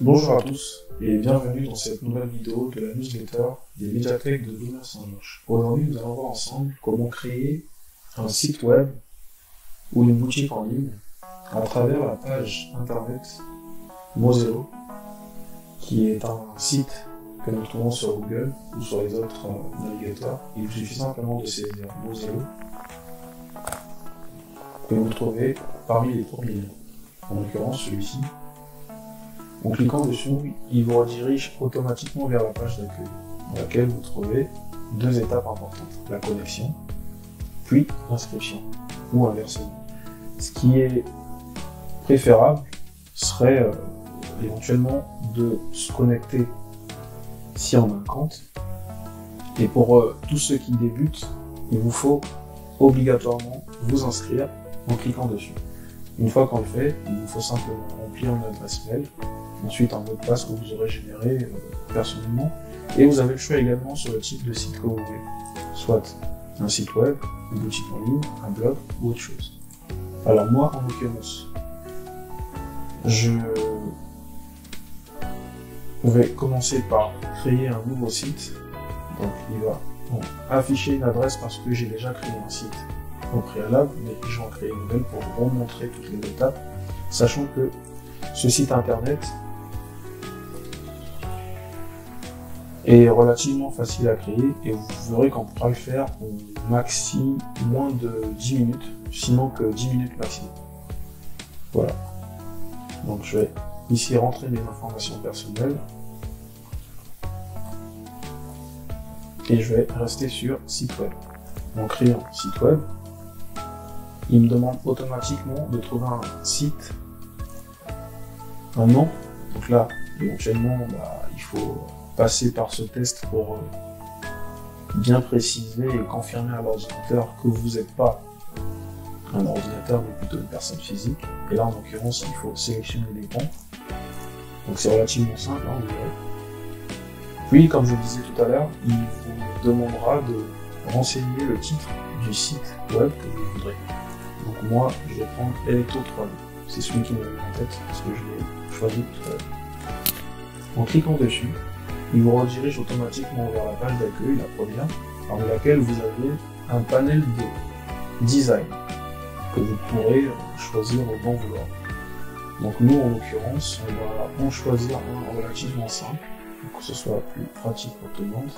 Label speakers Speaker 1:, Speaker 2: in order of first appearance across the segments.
Speaker 1: Bonjour à tous et bienvenue dans cette nouvelle vidéo de la newsletter des médiathèques de Louvain Saint-Georges. Aujourd'hui, nous allons voir ensemble comment créer un site web ou une boutique en ligne à travers la page internet Mozello, qui est un site que nous trouvons sur Google ou sur les autres navigateurs. Il vous suffit simplement de saisir Mozello que vous trouvez parmi les premiers liens, en l'occurrence celui-ci. En cliquant dessus, il vous redirige automatiquement vers la page d'accueil, dans laquelle vous trouvez deux étapes importantes, la connexion, puis l'inscription, ou inversement. Ce qui est préférable serait éventuellement de se connecter si on a un compte. Et pour tous ceux qui débutent, il vous faut obligatoirement vous inscrire en cliquant dessus. Une fois qu'on le fait, il vous faut simplement remplir une adresse mail, ensuite un mot de passe que vous aurez généré personnellement, et vous avez le choix également sur le type de site que vous voulez, soit un site web, une boutique en ligne, un blog ou autre chose. Alors moi, en l'occurrence, je vais commencer par créer un nouveau site. Donc il va afficher une adresse parce que j'ai déjà créé un site au préalable, mais je vais en créer une nouvelle pour vous remontrer toutes les étapes, sachant que ce site internet est relativement facile à créer et vous verrez qu'on pourra le faire en maxi moins de 10 minutes, sinon que 10 minutes maximum. Voilà. Donc je vais ici rentrer mes informations personnelles et je vais rester sur site web. En créant site web, il me demande automatiquement de trouver un site, un nom. Donc là, éventuellement, il faut passer par ce test pour bien préciser et confirmer à l'ordinateur que vous n'êtes pas un ordinateur, mais plutôt une personne physique. Et là, en l'occurrence, il faut sélectionner les ponts. Donc c'est relativement simple, hein, vous verrez. Puis, comme je vous le disais tout à l'heure, il vous demandera de renseigner le titre du site web que vous voudrez. Donc moi, je vais prendre Electro 3D. C'est celui qui me vient en tête, parce que je l'ai choisi tout à l'heure. En cliquant dessus, il vous redirige automatiquement vers la page d'accueil, la première, parmi laquelle vous avez un panel de design que vous pourrez choisir au bon vouloir. Donc nous, en l'occurrence, on va en choisir un relativement simple, pour que ce soit plus pratique pour tout le monde.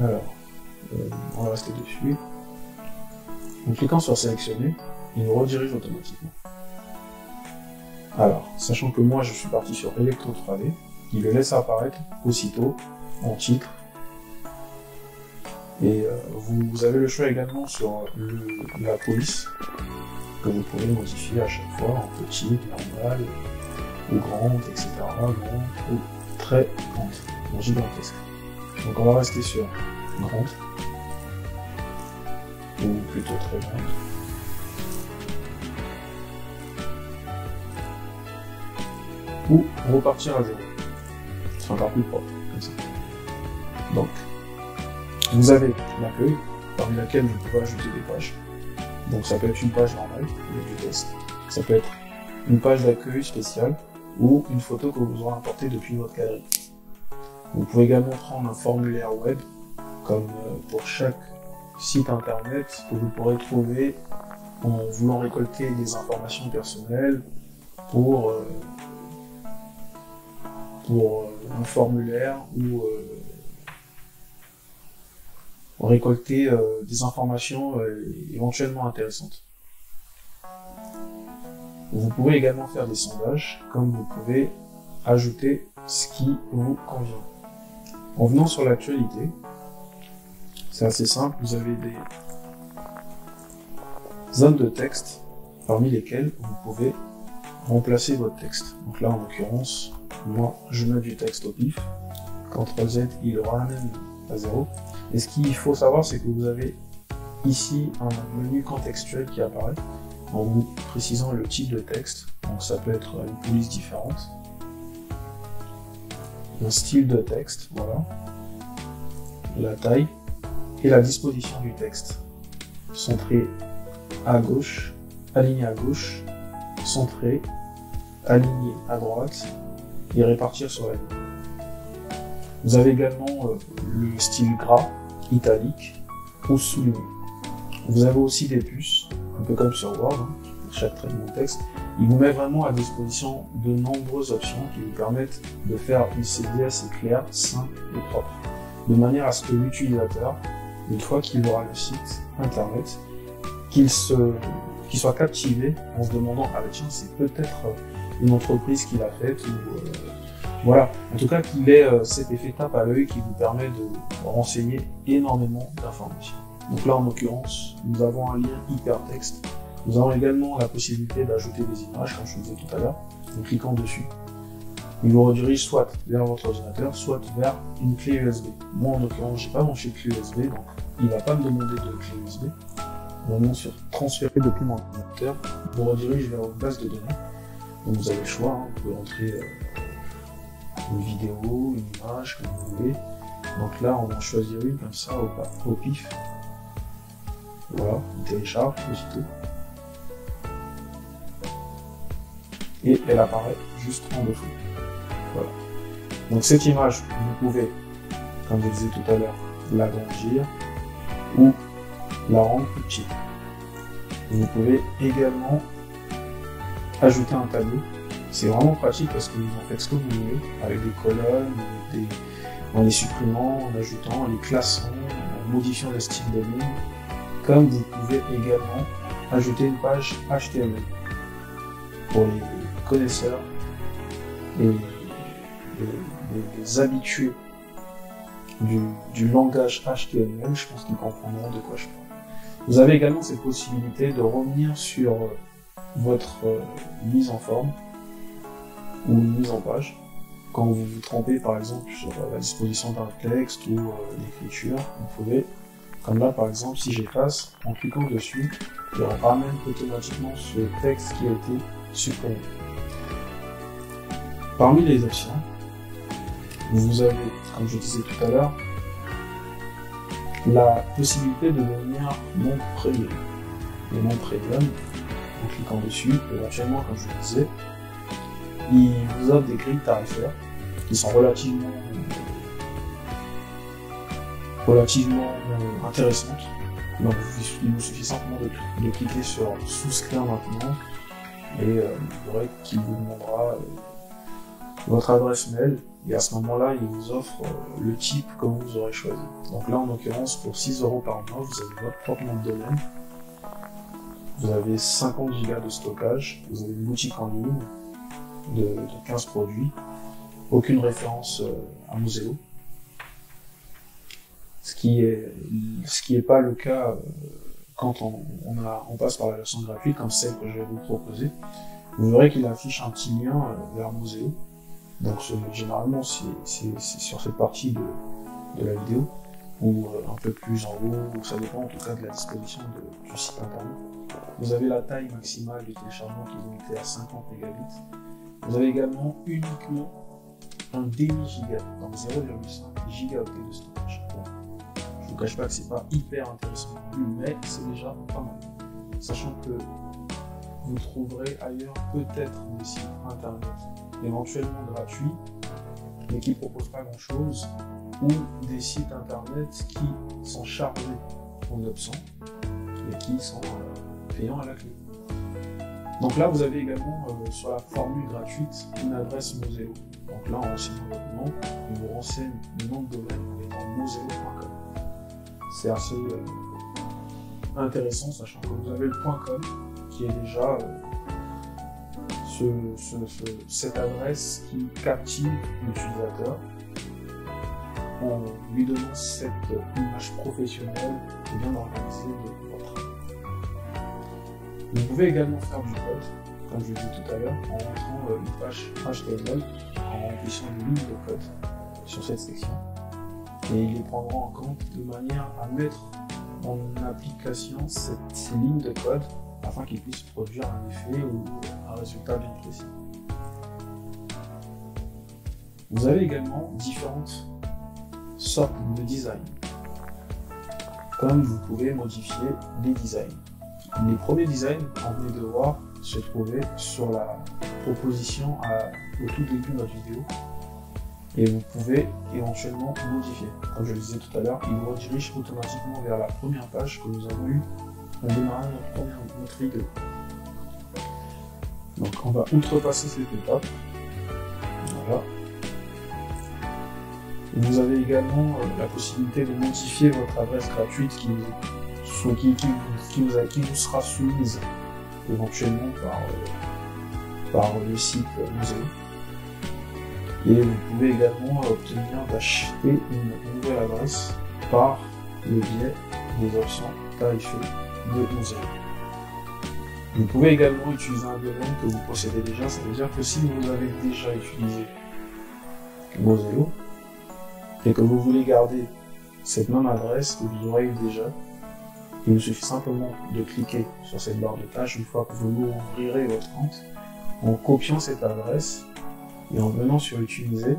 Speaker 1: Alors, on va rester dessus. En cliquant sur sélectionner, il nous redirige automatiquement. Alors, sachant que moi je suis parti sur Electro 3D, il le laisse apparaître aussitôt en titre. Et vous avez le choix également sur la police, que vous pouvez modifier à chaque fois en petite, normale, ou grande, etc. Grande ou très grande, ou gigantesque. Donc on va rester sur grande, ou plutôt très grande. Ou repartir à zéro. C'est encore plus propre, comme ça. Donc, vous avez l'accueil, parmi laquelle vous pouvez ajouter des pages. Donc ça peut être une page normale, avec du test. Ça peut être une page d'accueil spéciale, ou une photo que vous aurez importée depuis votre galerie. Vous pouvez également prendre un formulaire web, comme pour chaque site internet que vous pourrez trouver en voulant récolter des informations personnelles pour un formulaire ou récolter des informations éventuellement intéressantes. Vous pouvez également faire des sondages, comme vous pouvez ajouter ce qui vous convient. En venant sur l'actualité, c'est assez simple, vous avez des zones de texte parmi lesquelles vous pouvez remplacer votre texte. Donc là, en l'occurrence, moi, je mets du texte au pif. CTRL Z, il le ramène à 0. Et ce qu'il faut savoir, c'est que vous avez ici un menu contextuel qui apparaît en vous précisant le type de texte. Donc ça peut être une police différente, un style de texte, voilà, la taille et la disposition du texte. Centré à gauche, aligné à gauche, centré, aligné à droite et répartir sur la ligne. Vous avez également le style gras, italique ou souligné. Vous avez aussi des puces, un peu comme sur Word, chaque trait de texte. Il vous met vraiment à disposition de nombreuses options qui vous permettent de faire une CD assez claire, simple et propre, de manière à ce que l'utilisateur, une fois qu'il aura le site internet, qu'il soit captivé en se demandant « Ah tiens, c'est peut-être une entreprise qui l'a faite » ou voilà. En tout cas, qu'il ait cet effet tape à l'œil qui vous permet de renseigner énormément d'informations. Donc là, en l'occurrence, nous avons un lien hypertexte. Nous avons également la possibilité d'ajouter des images, comme je vous disais tout à l'heure, en cliquant dessus. Il vous redirige soit vers votre ordinateur, soit vers une clé USB. Moi, en l'occurrence, j'ai pas branché de clé USB, donc il va pas me demander de clé USB. Au moment sur transférer depuis mon ordinateur, il vous redirige vers une base de données. Donc vous avez le choix, vous pouvez entrer une vidéo, une image, comme vous voulez. Donc là, on va en choisir une comme ça, au pif. Voilà, on télécharge aussitôt. Et elle apparaît juste en dessous. Voilà. Donc cette image, vous pouvez, comme je disais tout à l'heure, l'agrandir ou la rendre plus petite. Vous pouvez également ajouter un tableau. C'est vraiment pratique parce que vous en faites ce que vous voulez, avec des colonnes, en les supprimant, en ajoutant, en les classant, en modifiant le style de ligne. Comme vous pouvez également ajouter une page HTML pour les connaisseurs et les habitués du langage HTML, je pense qu'ils comprendront de quoi je parle. Vous avez également cette possibilité de revenir sur votre mise en forme ou une mise en page. Quand vous vous trompez par exemple sur la disposition d'un texte ou l'écriture, vous pouvez, comme là par exemple, si j'efface, en cliquant dessus, il ramène automatiquement ce texte qui a été supprimé. Parmi les options, vous avez, comme je disais tout à l'heure, la possibilité de devenir membre premium. Les membres premium, en cliquant dessus, éventuellement, comme je le disais, il vous offre des grilles tarifaires qui sont relativement intéressantes. Donc, il vous suffit simplement de cliquer sur souscrire maintenant et vous verrez qu'il vous demandera votre adresse mail et à ce moment-là, il vous offre le type que vous aurez choisi. Donc là, en l'occurrence, pour 6 € par mois, vous avez votre propre nom de domaine, vous avez 50 Go de stockage, vous avez une boutique en ligne de 15 produits, aucune référence à Mozilla, ce qui est pas le cas quand on passe par la version gratuite, comme celle que je vais vous proposer. Vous verrez qu'il affiche un petit lien vers Mozilla. Donc généralement c'est sur cette partie de la vidéo, ou un peu plus en haut, ou ça dépend en tout cas de la disposition du site internet. Vous avez la taille maximale du téléchargement qui est limitée à 50 mégabits. Vous avez également uniquement un demi-giga, donc 0,5 gigaoctets de stockage. Bon, je ne vous cache pas que c'est pas hyper intéressant non plus, mais c'est déjà pas mal. Sachant que vous trouverez ailleurs peut-être des sites internet éventuellement gratuits, mais qui ne proposent pas grand-chose, ou des sites internet qui sont chargés en option et qui sont payants à la clé. Donc là, vous avez également sur la formule gratuite une adresse Mozilla. Donc là, en renseignant votre nom, il vous renseigne le nom de domaine en mettant mozilla.com. C'est assez intéressant, sachant que vous avez le .com qui est déjà cette adresse qui captive l'utilisateur en lui donnant cette image professionnelle et bien organisée de votre travail. Vous pouvez également faire du code, comme je l'ai dit tout à l'heure, en rentrant une page HTML, en remplissant une ligne de code sur cette section. Et il les prendra en compte de manière à mettre en application ces lignes de code afin qu'il puisse produire un effet ou un résultat bien précis. Vous avez également différentes sortes de design. Comme vous pouvez modifier les designs. Les premiers designs qu'on venait de voir se trouvaient sur la proposition au tout début de notre vidéo. Et vous pouvez éventuellement modifier. Comme je le disais tout à l'heure, il vous redirige automatiquement vers la première page que nous avons eue en démarrant notre vidéo. Donc on va outrepasser cette étape. Voilà. Vous avez également la possibilité de modifier votre adresse gratuite qui vous sera soumise éventuellement par le site Moselo. Et vous pouvez également obtenir d'acheter une nouvelle adresse par le biais des options tarifées de Moselo. Vous pouvez également utiliser un domaine que vous possédez déjà, ça veut dire que si vous avez déjà utilisé Moselo et que vous voulez garder cette même adresse que vous aurez eu déjà, il vous suffit simplement de cliquer sur cette barre de tâches une fois que vous ouvrirez votre compte, en copiant cette adresse et en venant sur utiliser,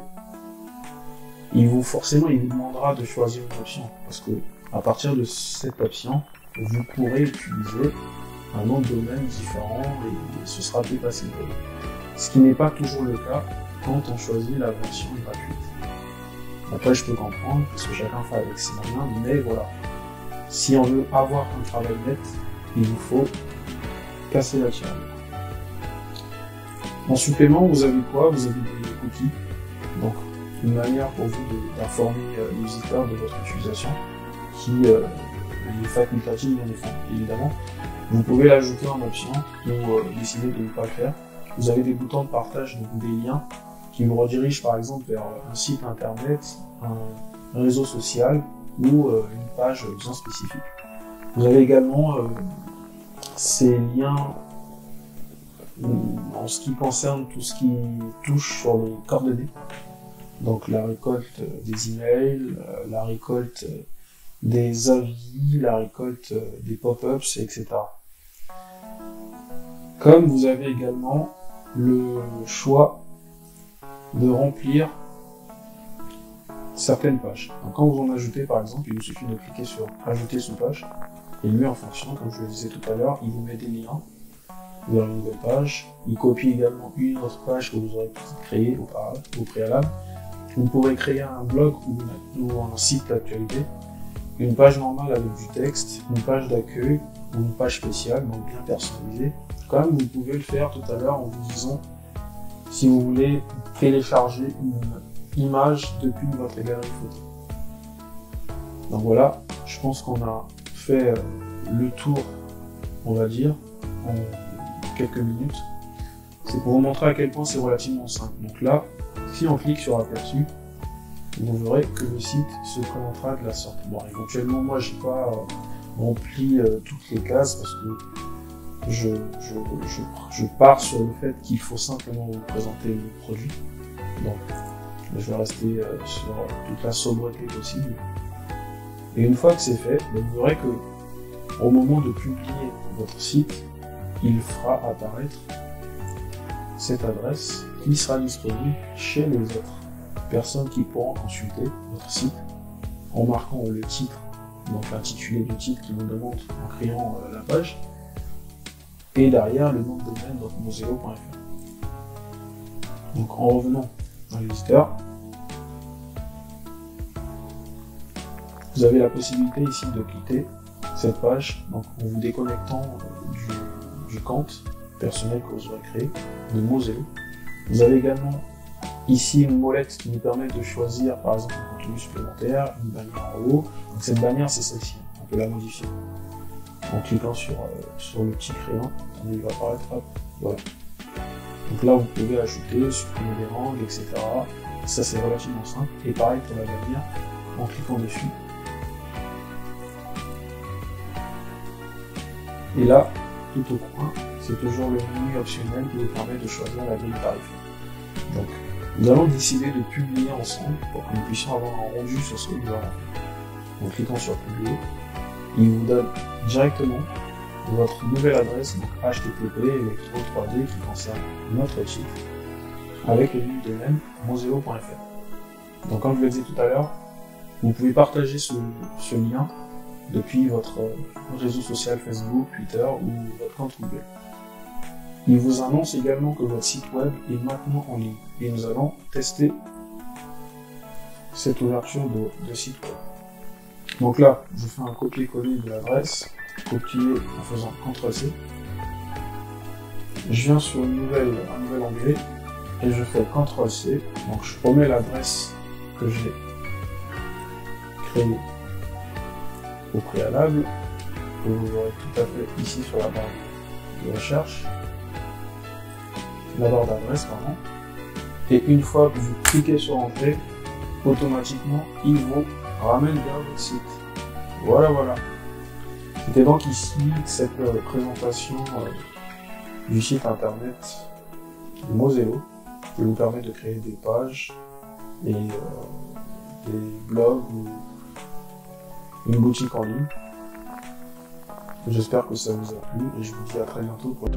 Speaker 1: il vous demandera de choisir une option parce que à partir de cette option, vous pourrez utiliser un nom de domaine différent et ce sera plus facile pour vous. Ce qui n'est pas toujours le cas quand on choisit la version gratuite. Après, je peux comprendre parce que chacun fait avec ses moyens, mais voilà. Si on veut avoir un travail net, il vous faut casser la tirelire. En supplément, vous avez quoi? Vous avez des cookies. Donc, une manière pour vous d'informer les visiteurs de votre utilisation qui est facultative, bien évidemment. Vous pouvez l'ajouter en option ou décider de ne pas le faire. Vous avez des boutons de partage, donc des liens qui vous redirigent par exemple vers un site internet, un réseau social ou une page bien spécifique. Vous avez également ces liens en ce qui concerne tout ce qui touche sur les coordonnées. Donc la récolte des emails, la récolte des avis, la récolte des pop-ups, etc. Comme vous avez également le choix de remplir certaines pages. Donc quand vous en ajoutez par exemple, il vous suffit de cliquer sur ajouter sous page et lui en fonction, comme je le disais tout à l'heure, il vous met des liens vers une nouvelle page. Il copie également une autre page que vous aurez créée au préalable. Vous pourrez créer un blog ou un site d'actualité, une page normale avec du texte, une page d'accueil ou une page spéciale, donc bien personnalisée. Comme vous pouvez le faire tout à l'heure en vous disant si vous voulez télécharger une image depuis votre galerie photo. Donc voilà, je pense qu'on a fait le tour, on va dire, en quelques minutes. C'est pour vous montrer à quel point c'est relativement simple. Donc là, si on clique sur aperçu, vous verrez que le site se présentera de la sorte. Bon, éventuellement, moi, j'ai pas rempli toutes les cases parce que je pars sur le fait qu'il faut simplement vous présenter le produit. Donc, je vais rester sur toute la sobriété possible. Et une fois que c'est fait, vous verrez que au moment de publier votre site, il fera apparaître cette adresse qui sera disponible chez les autres personnes qui pourront consulter votre site en marquant le titre, donc l'intitulé du titre qui vous demande en créant la page, et derrière le nom de domaine, donc moselo.fr. Donc en revenant dans le visiteur, vous avez la possibilité ici de quitter cette page, donc en vous déconnectant du compte personnel que vous aurez créé de Moselo. Vous avez également ici une molette qui nous permet de choisir par exemple un contenu supplémentaire, une bannière en haut. Donc cette bannière c'est celle-ci, on peut la modifier en cliquant sur le petit crayon, il va apparaître, hop, voilà. Donc là vous pouvez ajouter, supprimer des langues, etc. Ça c'est relativement simple. Et pareil pour la bannière, en cliquant dessus. Et là, tout au coin, c'est toujours le menu optionnel qui vous permet de choisir la grille tarifaire. Donc, nous allons décider de publier ensemble pour que nous puissions avoir un rendu sur ce que nous avons fait. En cliquant sur publier, il vous donne directement votre nouvelle adresse, donc HTTP Electro 3D qui concerne notre site, avec le nom de domaine moselo.fr. Donc, comme je le disais tout à l'heure, vous pouvez partager ce lien depuis votre réseau social Facebook, Twitter ou votre compte Google. il vous annonce également que votre site web est maintenant en ligne. Et nous allons tester cette ouverture de site web. Donc là, je fais un copier-coller de l'adresse, copier en faisant CTRL-C. Je viens sur un nouvel onglet et je fais CTRL-C. Donc je remets l'adresse que j'ai créée au préalable, que vous aurez tout à fait ici sur la barre de recherche, la barre d'adresse, pardon. Et une fois que vous cliquez sur Entrée, automatiquement, il vous ramène vers votre site. Voilà, voilà. C'était donc ici cette présentation du site internet de Mozello, qui vous permet de créer des pages et des blogs ou une boutique en ligne. J'espère que ça vous a plu et je vous dis à très bientôt pour